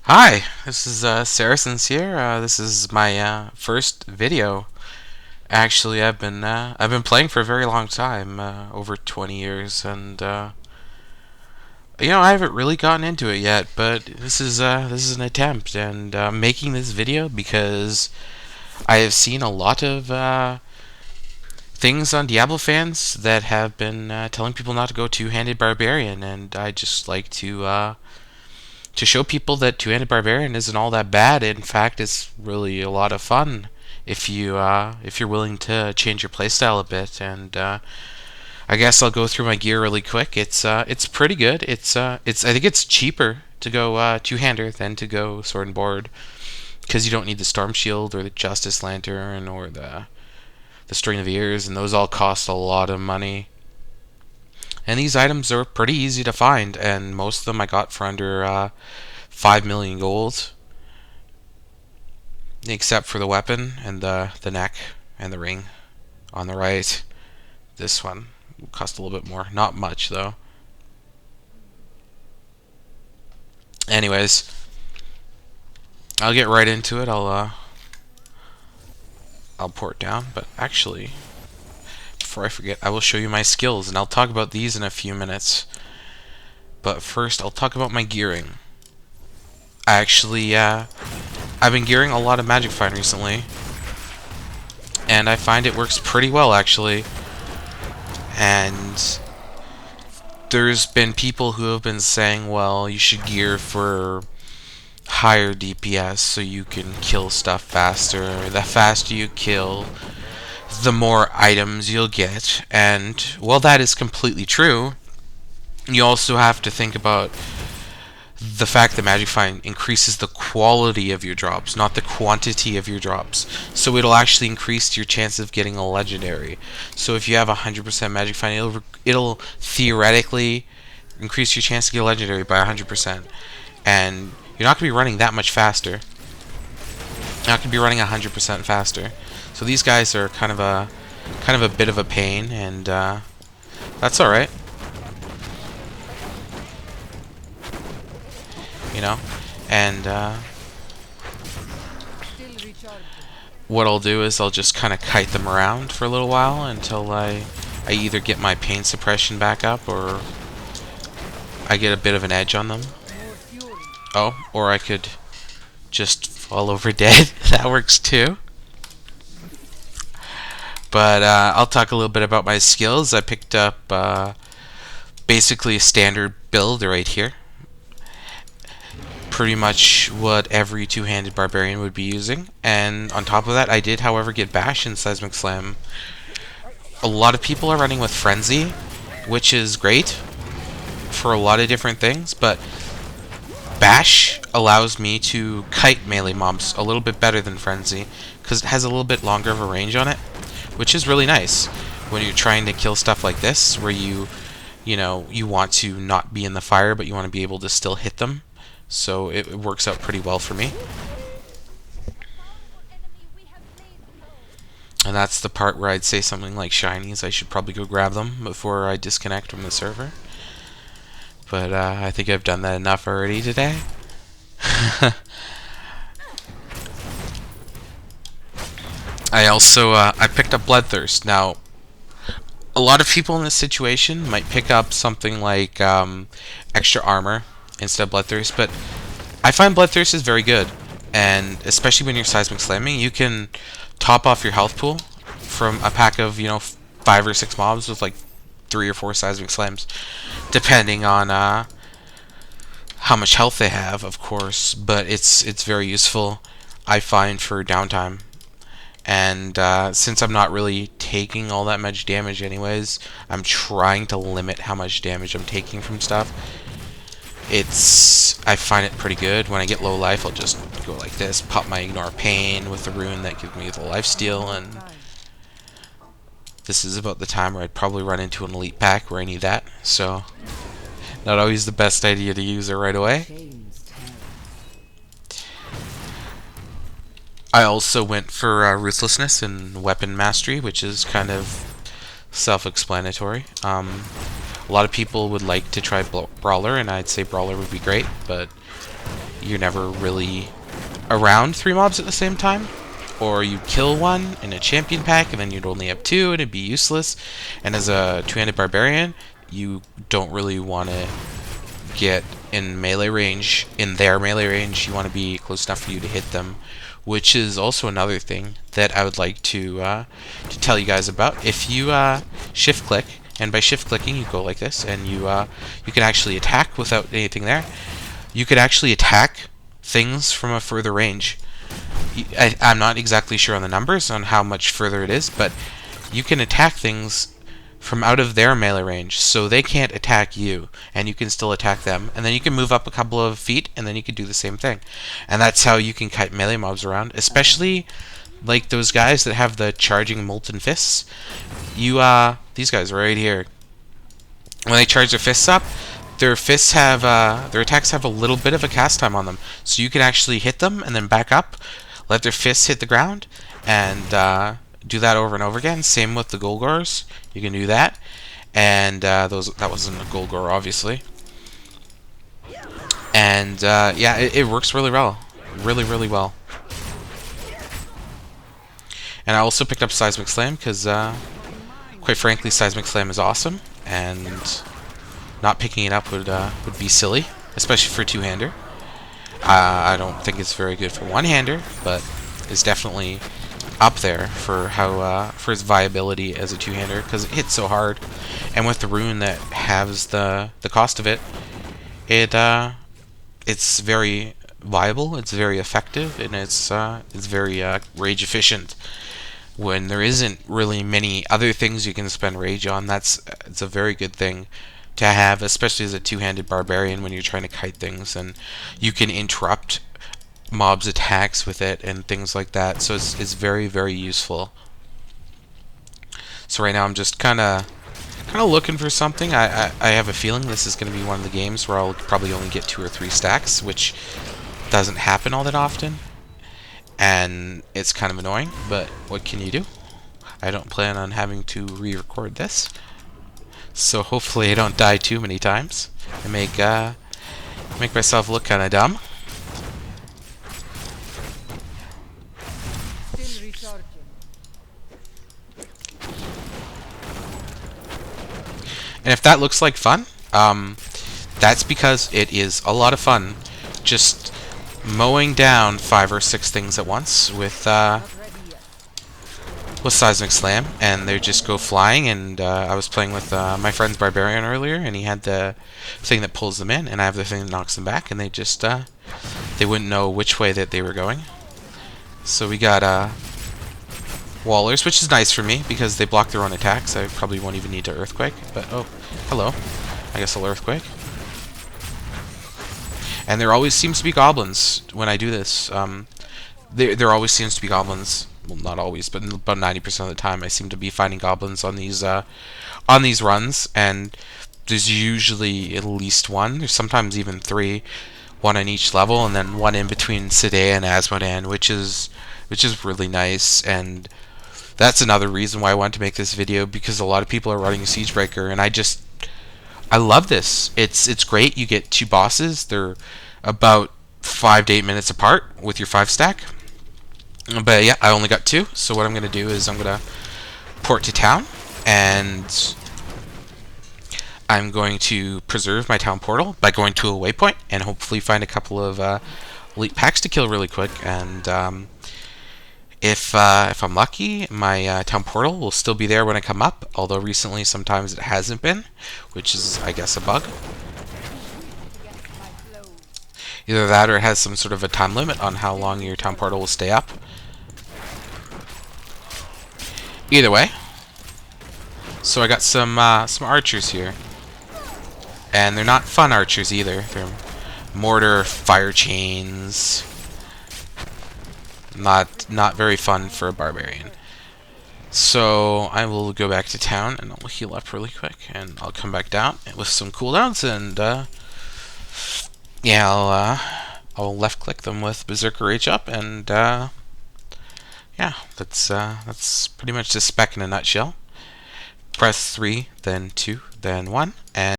Hi, this is Saracens here. This is my first video. Actually, I've been playing for a very long time, over 20 years, and I haven't really gotten into it yet. But this is an attempt, and I'm making this video because I have seen a lot of things on Diablo fans that have been telling people not to go two-handed barbarian, and I just like to show people that two-handed barbarian isn't all that bad. In fact, it's really a lot of fun if you're willing to change your playstyle a bit. And I guess I'll go through my gear really quick. It's pretty good. It's I think it's cheaper to go two-hander than to go sword and board because you don't need the storm shield or the justice lantern or the string of ears, and those all cost a lot of money. And these items are pretty easy to find, and most of them I got for under 5 million gold, except for the weapon and the neck and the ring on the right. This one will cost a little bit more. Not much, though. Anyways, I'll get right into it. I'll pour it down, but actually, before I forget, I will show you my skills, and I'll talk about these in a few minutes. But first, I'll talk about my gearing. I've been gearing a lot of Magic Find recently, and I find it works pretty well, actually. And there's been people who have been saying, well, you should gear for higher DPS so you can kill stuff faster. The faster you kill, the more items you'll get. And, well, that is completely true. You also have to think about the fact that Magic Find increases the quality of your drops, not the quantity of your drops. So it'll actually increase your chance of getting a legendary. So if you have 100% Magic Find, it'll theoretically increase your chance to get a legendary by 100%. And you're not going to be running that much faster. You're not going to be running 100% faster. So these guys are kind of a bit of a pain, and that's all right. You know, and what I'll do is I'll just kind of kite them around for a little while until I either get my pain suppression back up or I get a bit of an edge on them. Oh, or I could just fall over dead. That works too. But I'll talk a little bit about my skills. I picked up basically a standard build right here. Pretty much what every two-handed barbarian would be using, and on top of that I did however get bash and seismic slam. A lot of people are running with frenzy, which is great for a lot of different things, but bash allows me to kite melee mobs a little bit better than frenzy because it has a little bit longer of a range on it, which is really nice when you're trying to kill stuff like this where you want to not be in the fire but you want to be able to still hit them. So it works out pretty well for me. And that's the part where I'd say something like shinies. I should probably go grab them before I disconnect from the server. But I think I've done that enough already today. I picked up Bloodthirst. Now, a lot of people in this situation might pick up something like extra armor instead of Bloodthirst, but I find Bloodthirst is very good, and especially when you're seismic slamming, you can top off your health pool from a pack of 5 or 6 mobs with like 3 or 4 seismic slams, depending on how much health they have, of course. But it's very useful, I find, for downtime. And since I'm not really taking all that much damage anyways, I'm trying to limit how much damage I'm taking from stuff. I find it pretty good. When I get low life, I'll just go like this, pop my Ignore Pain with the rune that gives me the lifesteal, and this is about the time where I'd probably run into an elite pack where I need that, so not always the best idea to use it right away. I also went for Ruthlessness and Weapon Mastery, which is kind of self-explanatory. A lot of people would like to try Brawler, and I'd say Brawler would be great, but you're never really around 3 mobs at the same time, or you kill one in a champion pack and then you'd only have 2 and it'd be useless. And as a two-handed barbarian, you don't really want to get in melee range, in their melee range. You want to be close enough for you to hit them, which is also another thing that I would like to tell you guys about. If you shift click, and by shift clicking you go like this, and you can actually attack without anything there. You could actually attack things from a further range. I'm not exactly sure on the numbers on how much further it is, but you can attack things from out of their melee range, so they can't attack you, and you can still attack them. And then you can move up a couple of feet, and then you can do the same thing. And that's how you can kite melee mobs around, especially like those guys that have the charging molten fists. These guys right here, when they charge their fists up, their attacks have a little bit of a cast time on them, so you can actually hit them and then back up, let their fists hit the ground, and do that over and over again. Same with the Golgors. You can do that, and that wasn't a Golgor, obviously. And yeah, it works really well, really well. And I also picked up Seismic Slam because, quite frankly, Seismic Slam is awesome, and not picking it up would be silly, especially for a two-hander. I don't think it's very good for one-hander, but it's definitely up there for how for its viability as a two-hander, because it hits so hard, and with the rune that halves the cost of it, it's very viable, it's very effective, and it's very rage efficient. When there isn't really many other things you can spend rage on, it's a very good thing to have, especially as a two-handed barbarian when you're trying to kite things, and you can interrupt mobs' attacks with it and things like that. So it's very useful. So right now I'm just kind of looking for something. I have a feeling this is going to be one of the games where I'll probably only get 2 or 3 stacks, which doesn't happen all that often, and it's kind of annoying, but what can you do? I don't plan on having to re-record this, so hopefully I don't die too many times and make myself look kind of dumb. And if that looks like fun, that's because it is a lot of fun just mowing down 5 or 6 things at once with Seismic Slam, and they just go flying. And I was playing with my friend's Barbarian earlier, and he had the thing that pulls them in, and I have the thing that knocks them back, and they just they wouldn't know which way that they were going. So we got Wallers, which is nice for me because they block their own attacks. I probably won't even need to Earthquake, but oh, hello. I guess I'll Earthquake. And there always seems to be goblins when I do this. There always seems to be goblins. Well, not always, but about 90% of the time I seem to be finding goblins on these runs, and there's usually at least one. There's sometimes even 3, 1 on each level, and then 1 in between Cydea and Azmodan, which is really nice. And that's another reason why I wanted to make this video, because a lot of people are running Siegebreaker, and I love this. It's great. You get 2 bosses. They're about 5 to 8 minutes apart with your 5 stack. But yeah, I only got 2. So what I'm going to do is I'm going to port to town, and I'm going to preserve my town portal by going to a waypoint and hopefully find a couple of elite packs to kill really quick. And if I'm lucky, my town portal will still be there when I come up, although recently sometimes it hasn't been, which is, I guess, a bug. Either that or it has some sort of a time limit on how long your town portal will stay up. Either way. So I got some archers here. And they're not fun archers either. They're mortar fire chains. Not very fun for a barbarian. So I will go back to town and I'll heal up really quick, and I'll come back down with some cooldowns, and yeah, I'll left click them with Berserker Rage Up, and yeah, that's pretty much the spec in a nutshell. Press 3, then 2, then 1, and